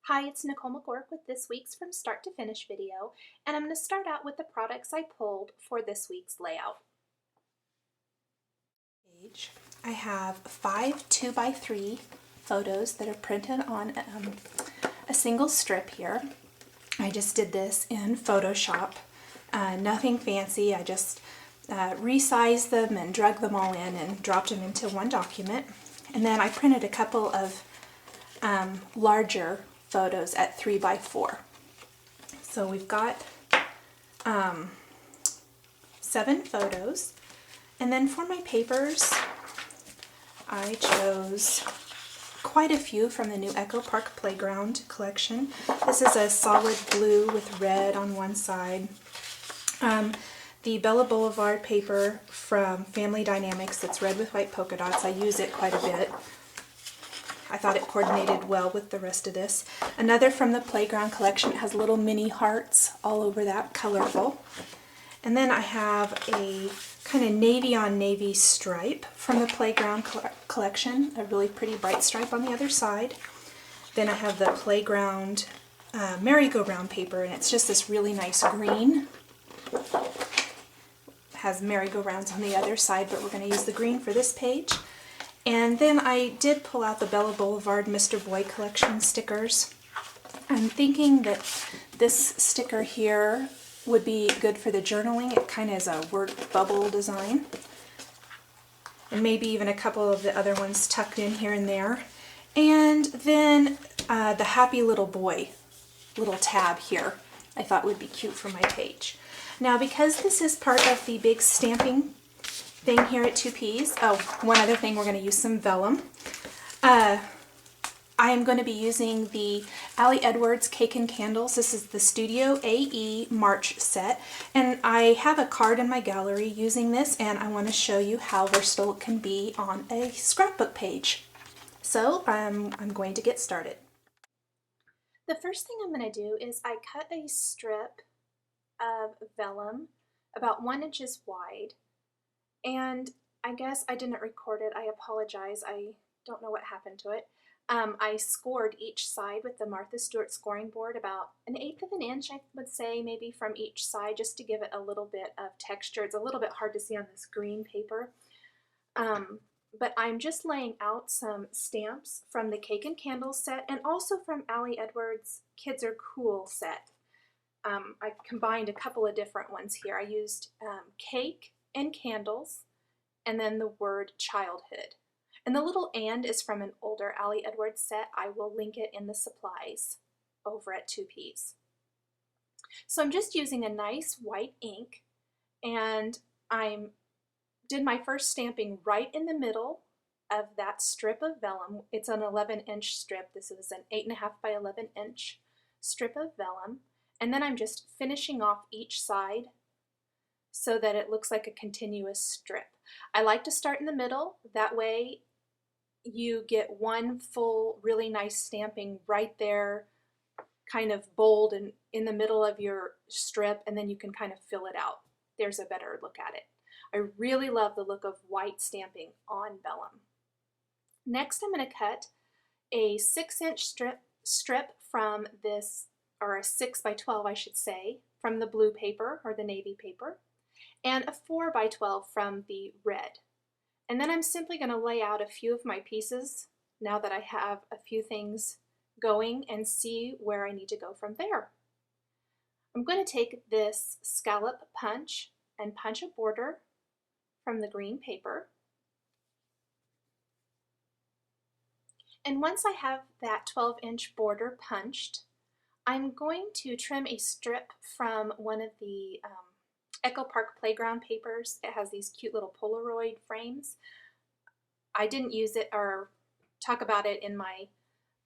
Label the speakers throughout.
Speaker 1: Hi, it's Nicole McGork with this week's From Start to Finish video, and I'm going to start out with the products I pulled for this week's layout. I have 5 2x3 photos that are printed on a single strip here. I just did this in Photoshop, nothing fancy. I just resized them and drug them all in and dropped them into one document. And then I printed a couple of larger photos at 3x4. So we've got 7 photos. And then for my papers, I chose quite a few from the new Echo Park Playground collection. This is a solid blue with red on one side. The Bella Boulevard paper from Family Dynamics that's red with white polka dots. I use it quite a bit. I thought it coordinated well with the rest of this. Another from the Playground collection. It has little mini hearts all over that, colorful. And then I have a kind of navy on navy stripe from the Playground collection, a really pretty bright stripe on the other side. Then I have the Playground merry-go-round paper, and it's just this really nice green. It has merry-go-rounds on the other side, but we're going to use the green for this page. And then I did pull out the Bella Boulevard Mr. Boy collection stickers. I'm thinking that this sticker here would be good for the journaling. It kind of is a word bubble design. And maybe even a couple of the other ones tucked in here and there. And then the happy little boy little tab here I thought would be cute for my page. Now because this is part of the big stamping thing here at 2Ps, oh, one other thing, we're going to use some vellum. I am going to be using the Ali Edwards Cake and Candles. This is the Studio AE March set, and I have a card in my gallery using this, and I want to show you how versatile it can be on a scrapbook page. So I'm going to get started. The first thing I'm going to do is I cut a strip of vellum about 1 inch wide, and I guess I didn't record it. I apologize. I don't know what happened to it. I scored each side with the Martha Stewart scoring board about 1/8 of an inch, I would say, maybe from each side, just to give it a little bit of texture. It's a little bit hard to see on this green paper. But I'm just laying out some stamps from the Cake and Candles set and also from Ali Edwards Kids Are Cool set. I combined a couple of different ones here. I used cake and candles and then the word childhood. And the little and is from an older Ali Edwards set. I will link it in the supplies over at 2Ps. So I'm just using a nice white ink, and I did my first stamping right in the middle of that strip of vellum. It's an 11-inch strip. This is an 8.5 by 11-inch strip of vellum. And then I'm just finishing off each side so that it looks like a continuous strip. I like to start in the middle. That way you get one full really nice stamping right there, kind of bold and in the middle of your strip, and then you can kind of fill it out. There's a better look at it. I really love the look of white stamping on vellum. Next I'm going to cut a 6-inch strip from this, or a 6 by 12 I should say, from the blue paper or the navy paper, and a 4 by 12 from the red. And then I'm simply going to lay out a few of my pieces now that I have a few things going and see where I need to go from there. I'm going to take this scallop punch and punch a border from the green paper. And once I have that 12-inch border punched, I'm going to trim a strip from one of the Echo Park Playground papers. It has these cute little Polaroid frames. I didn't use it or talk about it in my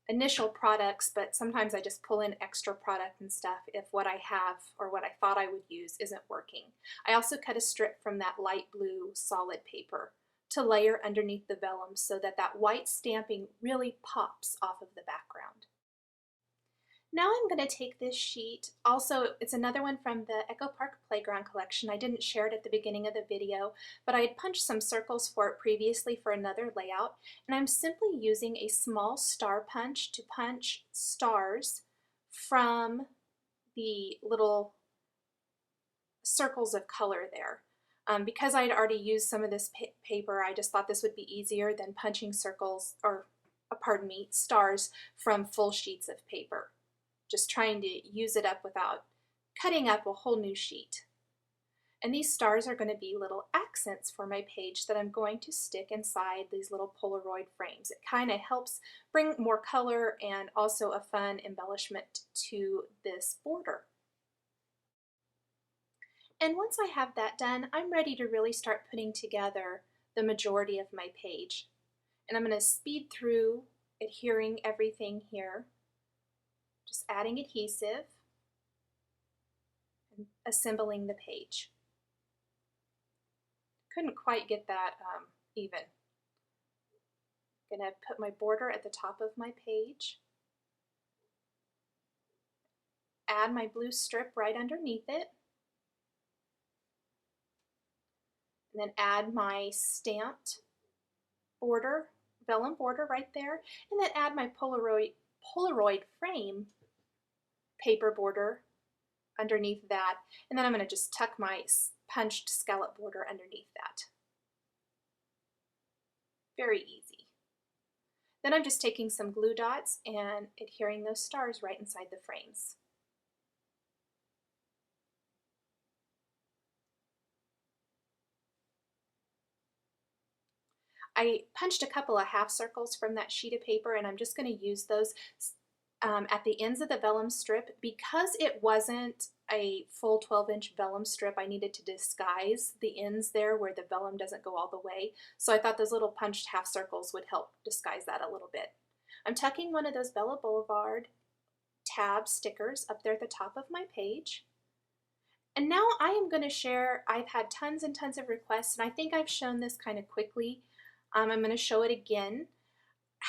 Speaker 1: initial products, but sometimes I just pull in extra product and stuff if what I have or what I thought I would use isn't working. I also cut a strip from that light blue solid paper to layer underneath the vellum so that that white stamping really pops off of the background. Now I'm going to take this sheet, also it's another one from the Echo Park Playground collection. I didn't share it at the beginning of the video, but I had punched some circles for it previously for another layout, and I'm simply using a small star punch to punch stars from the little circles of color there. Because I had already used some of this paper, I just thought this would be easier than punching circles, or pardon me, stars from full sheets of paper. Just trying to use it up without cutting up a whole new sheet. And these stars are going to be little accents for my page that I'm going to stick inside these little Polaroid frames. It kind of helps bring more color and also a fun embellishment to this border. And once I have that done, I'm ready to really start putting together the majority of my page. And I'm going to speed through adhering everything here. Just adding adhesive and assembling the page. Couldn't quite get that even. I'm going to put my border at the top of my page. Add my blue strip right underneath it. And then add my stamped border, vellum border right there. And then add my Polaroid frame paper border underneath that, and then I'm going to just tuck my punched scallop border underneath that. Very easy. Then I'm just taking some glue dots and adhering those stars right inside the frames. I punched a couple of half circles from that sheet of paper, and I'm just going to use those at the ends of the vellum strip. Because it wasn't a full 12-inch vellum strip, I needed to disguise the ends there where the vellum doesn't go all the way. So I thought those little punched half circles would help disguise that a little bit. I'm tucking one of those Bella Boulevard tab stickers up there at the top of my page. And now I am going to share, I've had tons and tons of requests, and I think I've shown this kind of quickly. I'm going to show it again.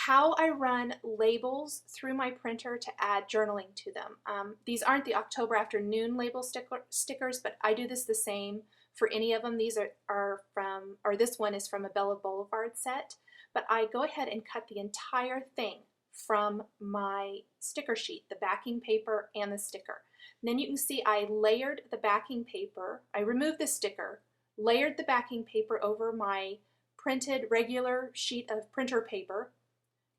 Speaker 1: How I run labels through my printer to add journaling to them. These aren't the October Afternoon label stickers, but I do this the same for any of them. These are from, or this one is from a Bella Boulevard set, but I go ahead and cut the entire thing from my sticker sheet, the backing paper and the sticker. And then you can see I layered the backing paper, I removed the sticker, layered the backing paper over my printed regular sheet of printer paper,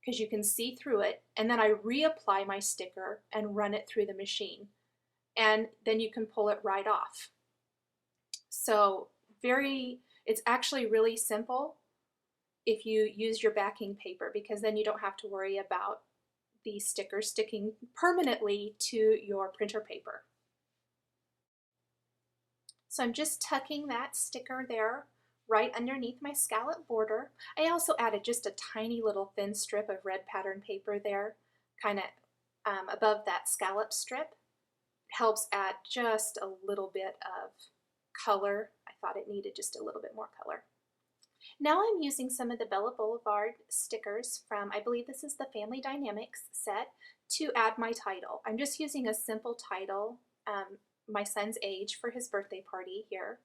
Speaker 1: because you can see through it, and then I reapply my sticker and run it through the machine, and then you can pull it right off. So it's actually really simple if you use your backing paper, because then you don't have to worry about the sticker sticking permanently to your printer paper. So I'm just tucking that sticker there right underneath my scallop border. I also added just a tiny little thin strip of red pattern paper there, kind of above that scallop strip. It helps add just a little bit of color. I thought it needed just a little bit more color. Now I'm using some of the Bella Boulevard stickers from, I believe this is the Family Dynamics set, to add my title. I'm just using a simple title, my son's age for his birthday party here,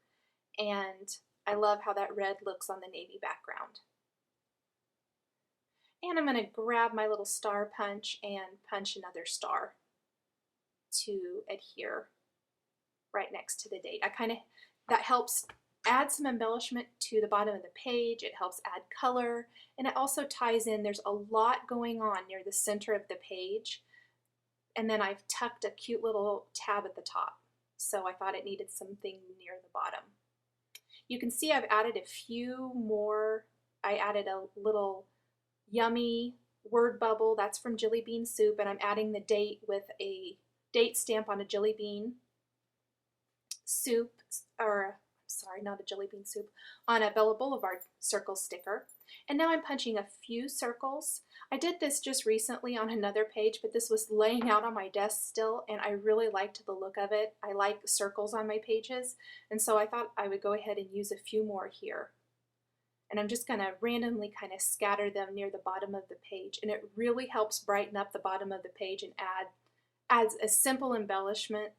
Speaker 1: and I love how that red looks on the navy background. And I'm going to grab my little star punch and punch another star to adhere right next to the date. That helps add some embellishment to the bottom of the page. It helps add color, and it also ties in. There's a lot going on near the center of the page, and then I've tucked a cute little tab at the top. So I thought it needed something near the bottom. You can see I've added a few more. I added a little yummy word bubble. That's from Jelly Bean Soup, and I'm adding the date with a date stamp on a jelly bean soup, or sorry, not a jelly bean soup, on a Bella Boulevard circle sticker. And now I'm punching a few circles. I did this just recently on another page, but this was laying out on my desk still, and I really liked the look of it. I like circles on my pages, and so I thought I would go ahead and use a few more here. And I'm just going to randomly kind of scatter them near the bottom of the page, and it really helps brighten up the bottom of the page and add adds a simple embellishment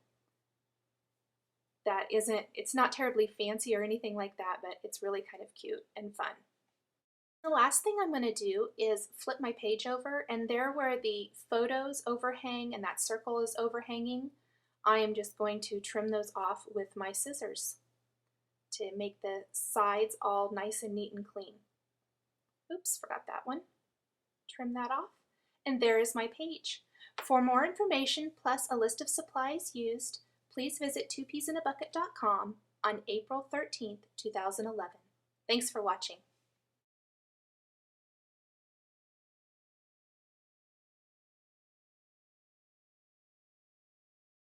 Speaker 1: that it's not terribly fancy or anything like that, but it's really kind of cute and fun. The last thing I'm going to do is flip my page over, and there where the photos overhang and that circle is overhanging, I am just going to trim those off with my scissors to make the sides all nice and neat and clean. Oops, forgot that one. Trim that off, and there is my page. For more information plus a list of supplies used, please visit twopeasinabucket.com on April 13th, 2011. Thanks for watching.